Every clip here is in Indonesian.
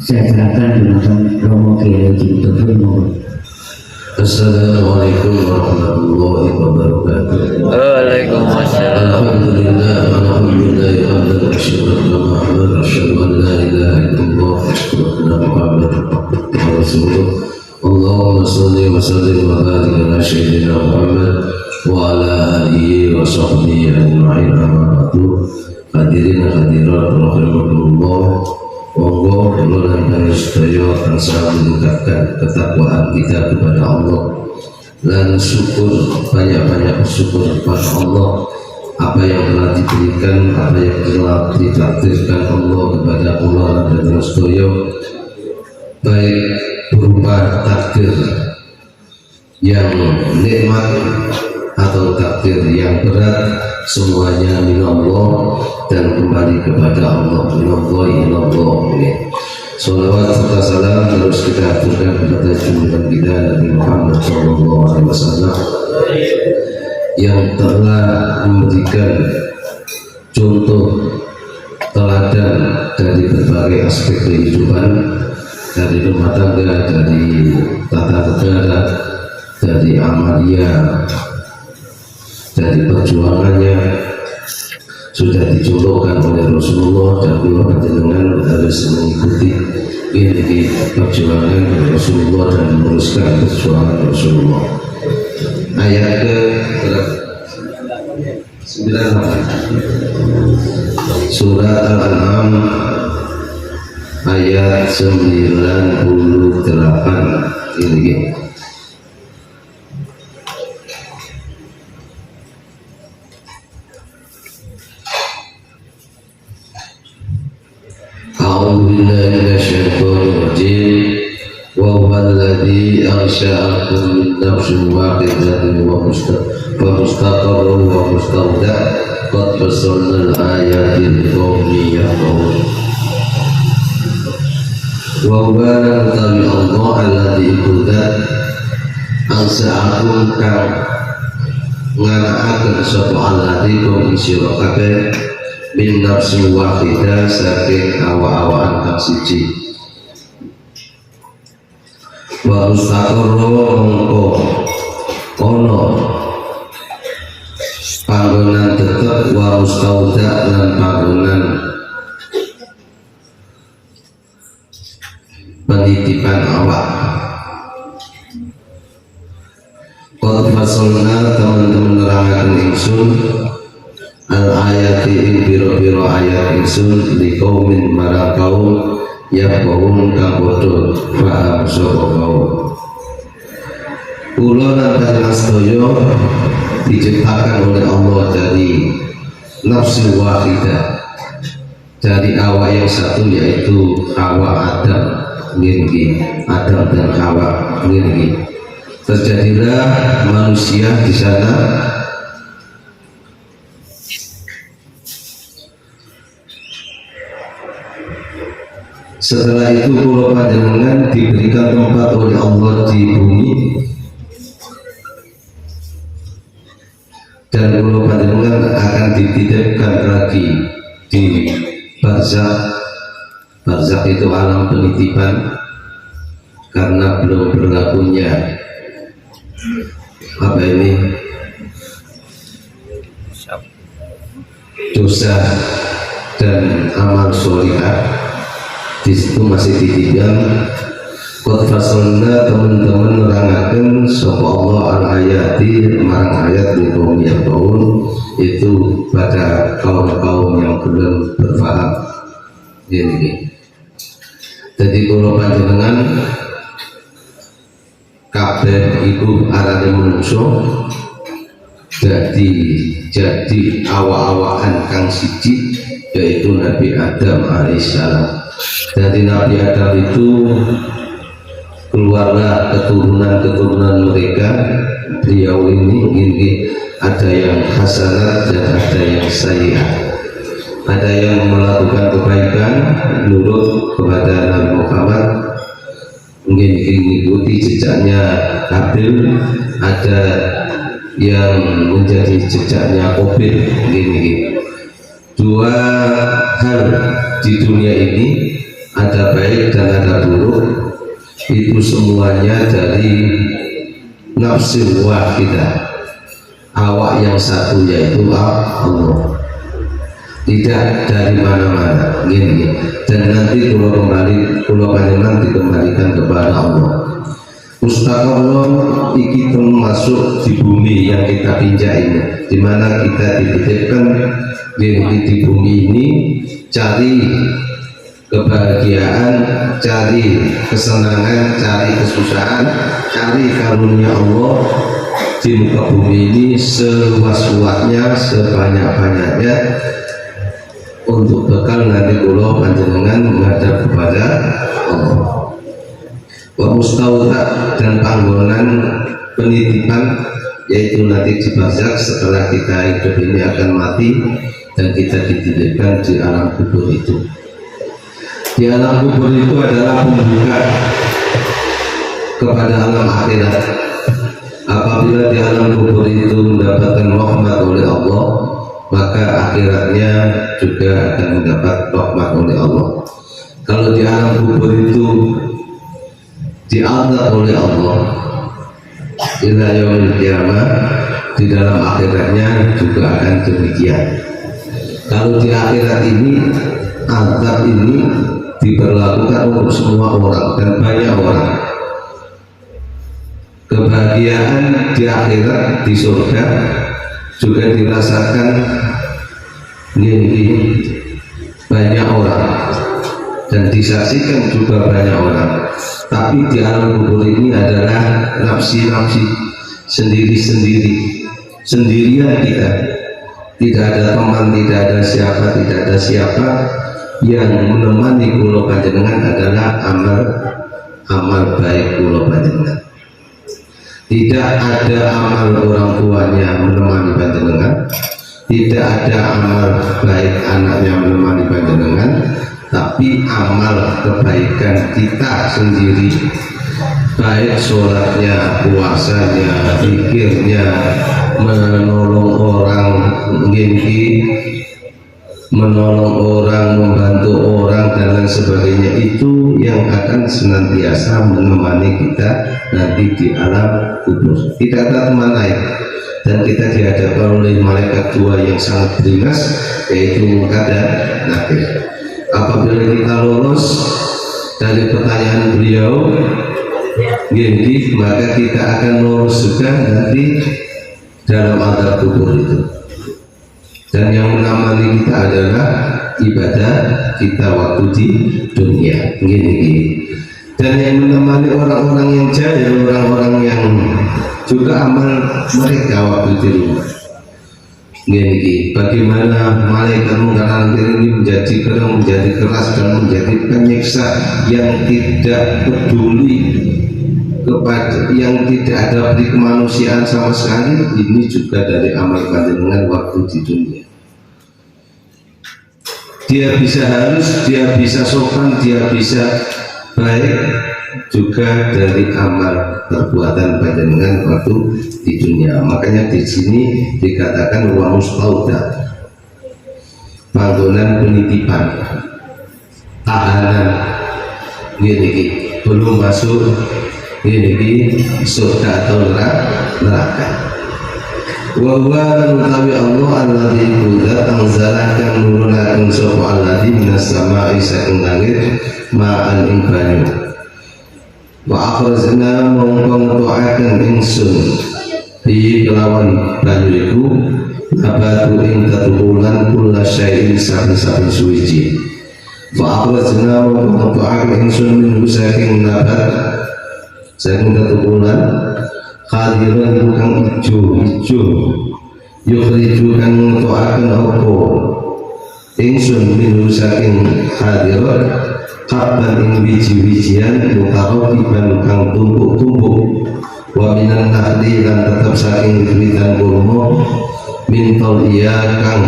Saya serahkan gunakan Romo Kiai Jimtofil. Assalamualaikum warahmatullahi wabarakatuh. Waalaikumsalam. Alhamdulillah hamdan syukran Muhammad asyhadu an la ilaha illallah wa asyhadu anna Muhammadar rasulullah. Allahumma shalli wa sallim wa barik ala sayyidina Muhammad wa ala alihi wa sahbihi ajma'in. Amma ba'du. Hadirin hadirat rahimakumullah. Monggo kula lan sedaya tansah meningkatkan ketakwaan kita kepada Allah dan syukur, banyak-banyak bersyukur kepada Allah apa yang telah diberikan, apa yang telah ditakdirkan Allah kepada kula dan sedaya, baik berupa takdir yang nikmat atau takdir yang berat, semuanya minallah dan kembali kepada Allah. Minallah ilallah. Salawat serta salam terus kita aturkan kepada junjungan kita Nabi Muhammad SAW yang telah memberikan contoh teladan dari berbagai aspek kehidupan, dari rumah tangga, dari tata negara, dari amalia, dari perjuangannya sudah dicontohkan oleh Rasulullah, dan beliau panjenengan harus mengikuti ini perjuangan Rasulullah dan meneruskan perjuangan Rasulullah. Ayat ke-9 Surat Al-An'am ayat 98 ini. أعوذ بالله من الشيطان الرجيم وهو الذي أنشأكم من نفس واحدة ومستقر ومستودع قد فصلنا الآيات لقوم يعلمون. وهو الذي Allah alladzi ibudat ansa'akum kang nganakaken sapa alladzi kum sira kabeh min nafsi wahidah saking awa-awaan kang siji. Wa mustaqarra mongko ana panggonan tetep, wa mustauda lan panggonan penitipan awak. Qad fasalna teman-teman nerangaken ingsun al-ayati ing biro-biro ayat ingsun li qaumin marang kaum ya kaum kang bodho paham sapa kaum. Kula lan panjenengan sedaya diciptakan oleh Allah dari nafsu wahidah, dari awak yang satu, yaitu Hawa Adam mirgi, Adam dan Hawa mirgi. Terjadilah manusia di sana. Setelah itu kula panjenengan diberikan tempat oleh Allah di bumi, dan kula panjenengan akan dititipkan lagi di barzakh. Barzakh itu alam penitipan, karena belum berlakunya apa ini dosa dan amal sholihah. Di situ masih ditidang. Qad fasalna teman-teman nerangaken sapa Allah al-ayati marang ayat di kaum yang kaum itu pada kaum-kaum yang belum berfaham ini. Jadi kalau panjenengan kabeh iku arane manungsa jadi awak-awakan kang siji, yaitu Nabi Adam alaihissalam. Dari Nabi Adam itu keluarlah keturunan mereka. Beliau ini ada yang hasanat dan ada yang sayyi'ah. Ada yang melakukan kebaikan nurut kepada Nabi Muhammad, mengikuti jejaknya Habil. Ada yang menjadi jejaknya Qabil. Dua hal di dunia ini ada baik dan ada buruk, itu semuanya dari nafsu wahidah, awak yang satu, yaitu Allah, tidak dari mana-mana gini. Dan nanti pulau panjenengan dikembalikan kepada Allah. Mustaqarron iki termasuk di bumi yang kita pinjak ini, di mana kita dititipkan di bumi ini, cari kebahagiaan, cari kesenangan, cari kesusahan, cari karunia Allah di muka bumi ini seluas-luasnya, sebanyak-banyaknya, untuk bekal nanti pulau panjenengan menghadap kepada Allah. Wa mustauda, dan panggonan penitipan, yaitu nanti di barzakh setelah kita hidup ini akan mati dan kita dititipkan di alam kubur itu. Di alam kubur itu adalah pembuka kepada alam akhirat. Apabila di alam kubur itu mendapatkan rahmat oleh Allah, maka akhiratnya juga akan mendapat rahmat oleh Allah. Kalau di alam kubur itu diazab oleh Allah ila yaumil qiyamah, di dalam akhiratnya juga akan demikian. Kalau di akhirat ini, azab ini diberlakukan untuk semua orang dan banyak orang. Kebahagiaan di akhirat, di surga, juga dirasakan ini banyak orang dan disaksikan juga banyak orang. Tapi di alam kubur ini adalah nafsi-nafsi, sendiri-sendiri, sendirian kita. Tidak ada teman, tidak ada siapa. Yang menemani kula panjenengan adalah amal baik kula panjenengan. Tidak ada amal orang tuanya menemani panjenengan, tidak ada amal baik anaknya menemani panjenengan, tapi amal kebaikan kita sendiri, baik sholatnya, puasanya, zikirnya, menolong orang, menolong orang, membantu orang, dan lain sebagainya, itu yang akan senantiasa menemani kita nanti di alam kubur. Tidak ada teman lain, dan kita dihadapkan oleh malaikat dua yang sangat beringas, yaitu Munkar dan Nakir. Apabila kita lolos dari pertanyaan beliau, maka kita akan lolos juga nanti dalam azab kubur itu. Dan yang menemani kita adalah ibadah kita waktu di dunia. Dan yang menemani orang-orang yang jahil, orang-orang yang juga amal mereka waktu di rumah. Bagaimana malaikat Munkar ini menjadi keras, menjadi keras, dan menjadi penyiksa yang tidak peduli kepada, yang tidak ada beri kemanusiaan sama sekali. Ini juga dari amal panjenengan waktu di dunia. Dia bisa halus, dia bisa sopan, dia bisa baik, juga dari amal perbuatan panjenengan waktu di dunia. Makanya di sini dikatakan wa mustauda, panggonan penitipan, tahanan, belum masuk surga atau neraka. Wa huwa utawi Allah alladzi qudza anzalakan nurunakan sapa alladzi minas sama'i saking langit ma'an ing banyu. Wa akhrajna mongkong to'akan ingsun di kelawan banyu iku nabatu ing tetukulan kula syai'in saben-saben suwiji. Wa akhrajna mongkong to'akan ingsun min saking nabat saking tetukulan khadiran tukang ijo yukhriju kang to'akan apa ingsun min saking khadiran kapan ing wiji-wijian mutarofiban kang tumpuk-tumpuk, wa minan nakhli lan tetap saking wiwitan kurma min tauliya kang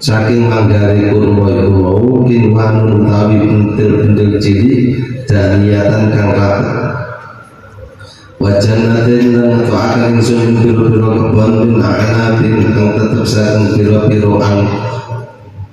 saking manggare kurma iku mau kinwanun utawi pentil-pentil cilik daniyatan kang rapat. Wa jannatin lan ta'akan ingsun pira-pira kebon min a'nabin kang tetap saking pira-pira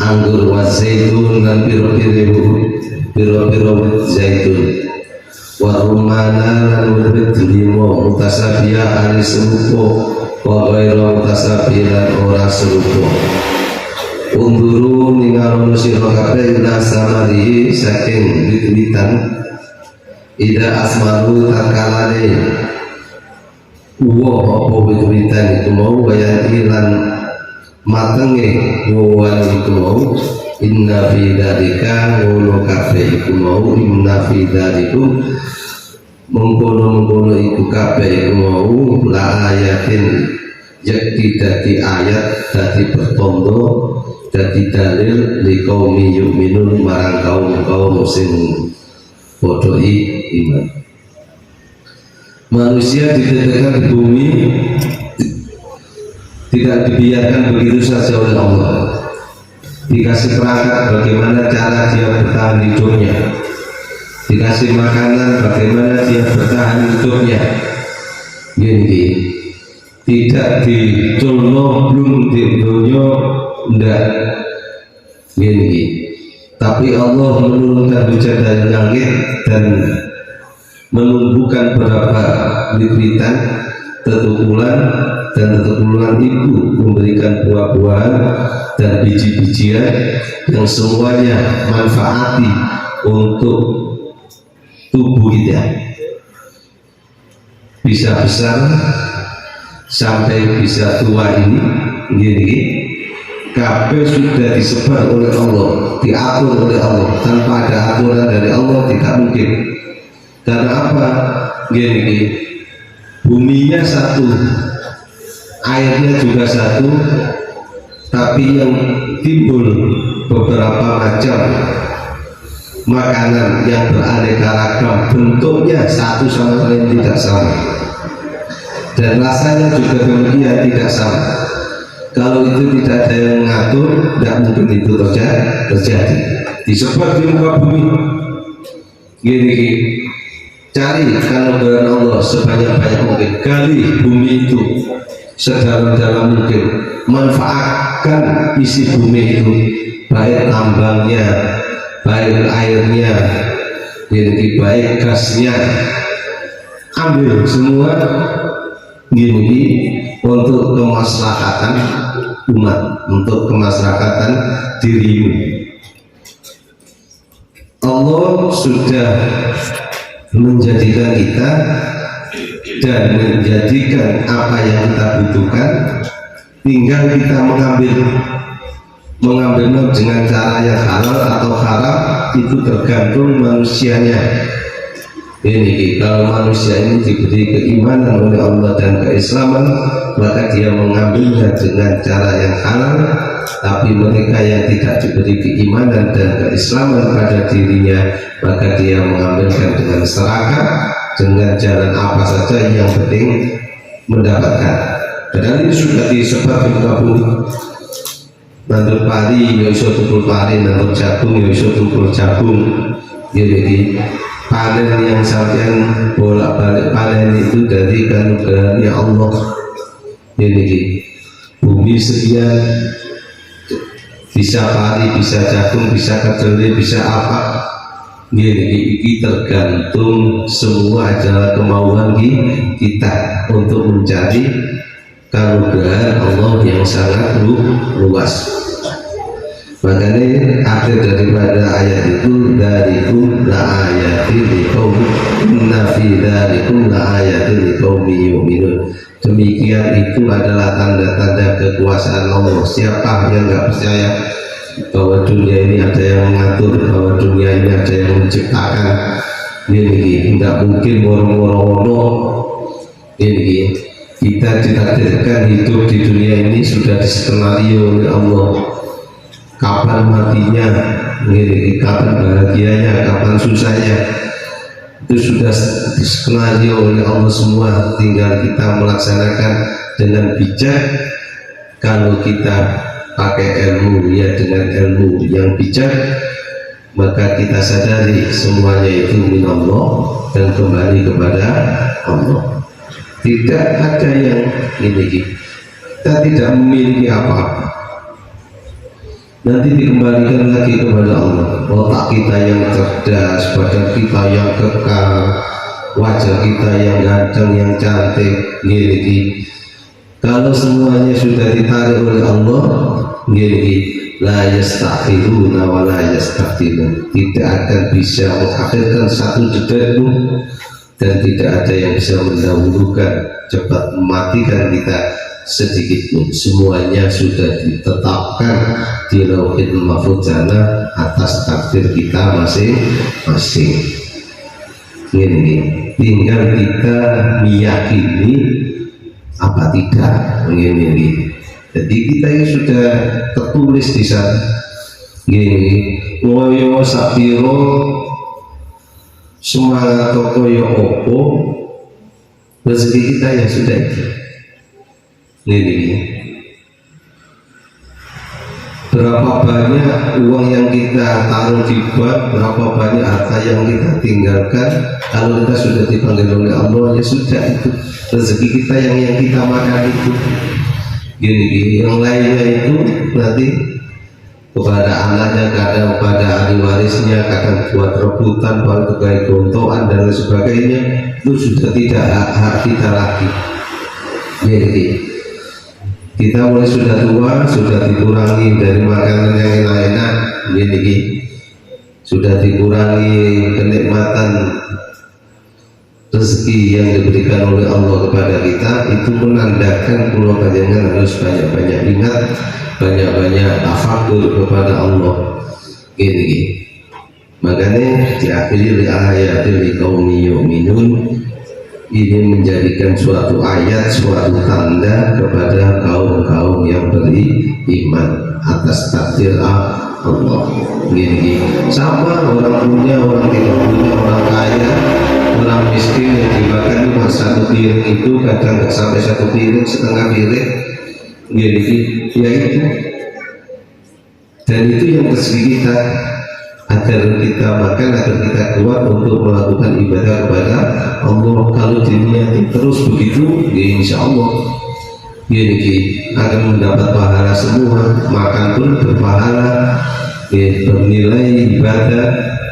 anggur wa zaitun lan piro-piro wit zaitun wa rumana lan wit limo mutasabia ali serupo wa ghairu mutasabia ora serupo. Unduru ningarono sira kabeh ila samari saking wit-witan ida asmaru takalane uwa apa wit-witan iku mau wayan ilan matenge wawan iku mau inna fi dzalika ngono kabeh iku mau inna fi dzalikum mengkono-mengkono iku kabeh iku mau la ayatin yakti dadi ayat dadi pertondo dadi dalil li qaumi yu'minun marang kaum sing padha iman. Manusia ditetapkan di bumi tidak dibiarkan begitu saja oleh Allah. Dikasih perangkat bagaimana cara dia bertahan hidupnya, dikasih makanan bagaimana dia bertahan hidupnya. Gini, tidak ditolong belum diunyo enggak gini, tapi Allah menurunkan hujan dari langit dan menumbuhkan beberapa bibit-bitan tetukulan dan tetukulan itu memberikan buah-buahan dan biji-bijian yang semuanya manfaati untuk tubuh kita, bisa besar sampai bisa tua ini gini. Kabeh sudah disebar oleh Allah, diatur oleh Allah. Tanpa ada aturan dari Allah tidak mungkin. Karena apa? Gini, buminya satu, airnya juga satu, tapi yang timbul beberapa macam makanan yang beraneka ragam, bentuknya satu sama lain tidak sama, dan rasanya juga demikian tidak sama. Kalau itu tidak ada yang mengatur, tidak mungkin itu terjadi. Disebar di muka bumi. Gini, cari keanugeraan Allah sebanyak-banyak mungkin. Gali bumi itu sedalam-dalam mungkin. Manfaatkan isi bumi itu, baik tambangnya, baik airnya, gini, baik gasnya. Ambil semua gini untuk kemaslahatan umat, untuk kemaslahatan dirimu. Allah sudah menjadikan kita dan menjadikan apa yang kita butuhkan, tinggal kita mengambil dengan cara yang halal atau haram, itu tergantung manusianya. Ini kalau manusia ini diberi keimanan oleh Allah dan keislaman, maka dia mengambilnya dengan cara yang halal. Tapi mereka yang tidak diberi keimanan dan keislaman pada dirinya, maka dia mengambilkan dengan serakah, dengan jalan apa saja yang penting mendapatkan. Dan ini sudah disebar di muka bumi. Nandur pari, yaitu tukul pari, nandur jagung, yaitu tukul jagung. Jadi panen yang sampean bolak-balik panen itu dari kanugerahnya Allah. Jadi bumi sekian, bisa pari, bisa jagung, bisa kedelai, bisa apa. Ini tergantung, semua adalah kemauan kita untuk mencari kanugerah Allah yang sangat luas. Makanya akhir daripada ayat itu, darikum la ayatin liqaumin inna fi dzalikum la ayatin liqaumin yu'minun. Demikian itu adalah tanda-tanda kekuasaan Allah. Siapa yang enggak percaya bahwa dunia ini ada yang mengatur, bahwa dunia ini ada yang menciptakan, ini tidak mungkin moro-moro. Ini kita ditakdirkan hidup di dunia ini sudah diskenario oleh Allah. Kapan matinya, kapan bahagianya, kapan susahnya, itu sudah diskenario oleh Allah semua. Tinggal kita melaksanakan dengan bijak. Kalau kita pakai ilmu, ya dengan ilmu yang bijak, maka kita sadari semuanya itu min Allah dan kembali kepada Allah. Tidak ada yang ini, kita tidak memiliki apa-apa. nanti dikembalikan lagi kepada Allah. Otak kita yang cerdas, badan kita yang kekal, wajah kita yang ganteng, yang cantik, gini. Kalau semuanya sudah ditarik oleh Allah, gini, la yastakhiruna wa la yastakhdirun, tidak akan bisa mengakhirkan satu jejakmu dan tidak ada yang bisa mendahulukan, cepat mematikan kita sedikit pun. Semuanya sudah ditetapkan di Lauhul Mahfuz atas takdir kita masing-masing. Ini tinggal kita meyakini apa tidak. Ini jadi kita ini sudah tertulis di sana. Gini, ngoyo sapiro semangat koyo opo, rezeki kita ya sudah itu. Ini berapa banyak uang yang kita taruh di bank, berapa banyak harta yang kita tinggalkan, kalau kita sudah dipanggil oleh Allah ya sudah, itu rezeki kita yang kita makan itu. Gini, yang lainnya itu nanti kepada anaknya, kadang kepada ahli warisnya, kadang buat rebutan, buat kegaik gontoan dan lain sebagainya, itu sudah tidak hak kita lagi. Jadi kita mulai sudah tua, sudah dikurangi dari makanan yang enak-enak, gini, sudah dikurangi kenikmatan rezeki yang diberikan oleh Allah kepada kita, itu menandakan pulau panjangan harus banyak-banyak ingat, banyak-banyak tafakur kepada Allah. Gini, makanya diakhiri li ayatil qaumi yu'minun, ini menjadikan suatu ayat, suatu tanda kepada kaum-kaum yang beriman atas takdir Allah. Gini, sama orang punya, orang tidak punya, orang kaya, orang miskin yang dimakan cuma satu piring itu, kadang nggak sampai satu piring, setengah piring. Gini, ya itu. Dan itu yang rezeki kita, agar kita makan, agar kita kuat untuk melakukan ibadah kepada Allah. Kalau diniati terus begitu, ya insya Allah gini, akan mendapat pahala semua, makan pun berpahala, bernilai ibadah,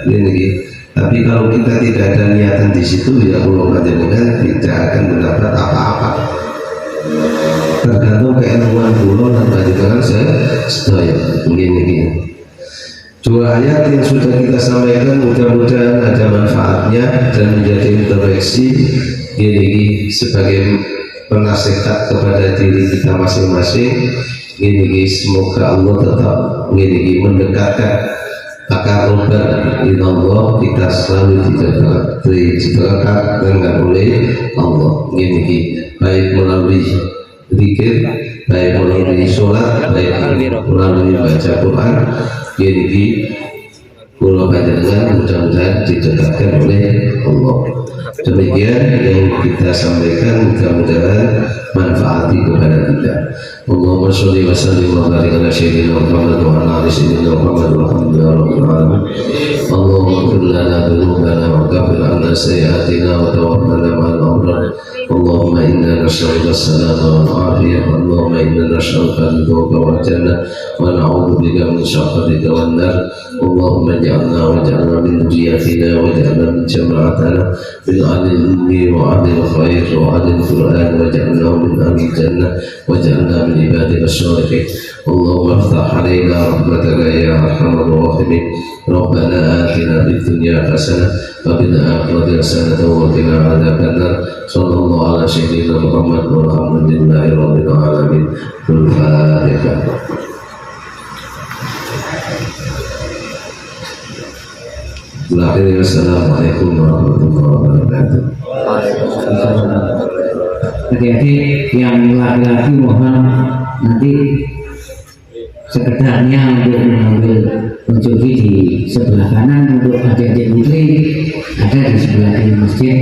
gini. Tapi kalau kita tidak ada niatan di situ, ya Allah panjenengan tidak akan mendapat apa-apa. Tergantung keilmuan pulau dan panjenengan sedaya. Begini. Dua ayat yang sudah kita sampaikan, mudah-mudahan ada manfaatnya dan menjadi interaksi ini sebagai penasihat kepada diri kita masing-masing. Ini semoga Allah tetap ini mendekatkan taqarruban ilallah, kita selalu didekat dengan oleh Allah. Ini baik melalui zikir, baik melalui sholat, baik melalui baca Quran. Jadi pulau panjangan mudah-mudahan didekatkan oleh Allah. Demikian yang kita sampaikan, mudah-mudahan manfaati kepada kita. Allahumma sholli wa sallim wa barik ala sayyidina Muhammad wa ala ali sayyidina Muhammad walhamdulillahi rabbil alamin. Allahumma ighfir lana dhunubana wa kaffir 'anna sayyi'atina wa tawaffana ma'al abrar. Allahumma inna nas'aluka as-salama wal afiyah. Allahumma inna nas'aluka ridhaka wal jannah wa na'udzu bika min sakhatika wan nar. Allahumma ij'alna waj'alna min dhurriyyatina waj'alna min jama'atina bil ilmi wa 'adil khair wa 'adil Qur'an waj'alna min ahli jannah waj'alna min ibadika as-shalihin. Allahumma iftah 'alaina rahmataka ya arhamar rahimin. Rabbana atina fid dunya hasanah wa fil akhirati hasanah wa qina adzabannar. Sallallahu ala sayyidina Muhammad walhamdulillahi rabbil alamin. Al-Fatihah. Assalamualaikum warahmatullahi wabarakatuh. Adik-adik yang laki-laki mohon nanti sekedarnya untuk mengambil kunci di sebelah kanan, untuk adik-adik putri ada di sebelah kiri masjid.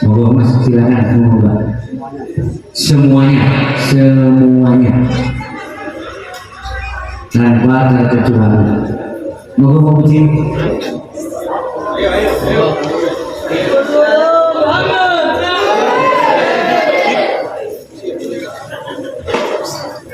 Mohon mas, silakan mohon semuanya tanpa terkecuali. Mohon